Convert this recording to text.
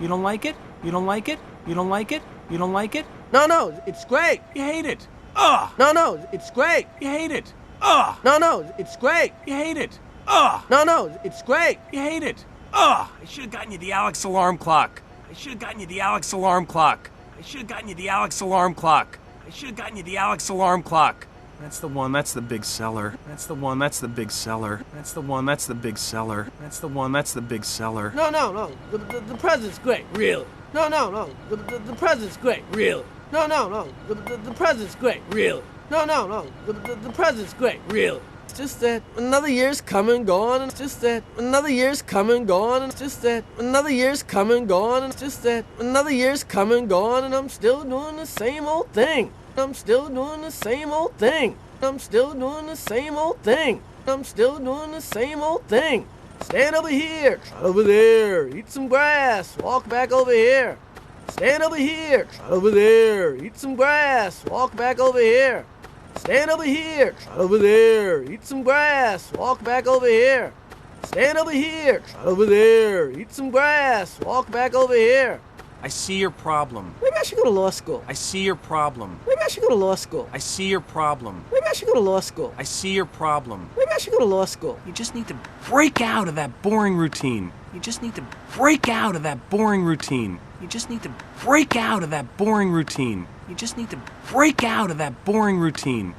You don't like it? You don't like it? You don't like it? You don't like it? No, it's great. You hate it. Ugh! No, it's great. You hate it. Ugh! No, it's great. You hate it. Ugh! No, it's great. You hate it. Ugh! I should have gotten you the Alex alarm clock. I should have gotten you the Alex alarm clock. I should have gotten you the Alex alarm clock. I should have gotten you the Alex alarm clock. That's the one, that's the big seller. That's the one, that's the big seller. That's the one, that's the big seller. That's the one, that's the big seller. No. The present's great, really. No. The present's great, really. No. The present's great, really. No. The present's great, really. It's just that another year's come and gone, and it's just that another year's come and gone, and it's just that another year's come and gone, and it's just that another year's come and gone, and I'm still doing the same old thing. I'm still doing the same old thing. I'm still doing the same old thing. I'm still doing the same old thing. Stand over here, trot over there, eat some grass, walk back over here. Stand over here, trot over there, eat some grass, walk back over here. Stand over here, trot over there, eat some grass, walk back over here. Stand over here, trot over there, eat some grass, walk back over here. I see your problem. Maybe I should go to law school. I see your problem. Maybe I should go to law school. I see your problem. Maybe I should go to law school. I see your problem. Maybe I should go to law school. You just need to break out of that boring routine. You just need to break out of that boring routine. You just need to break out of that boring routine. You just need to break out of that boring routine.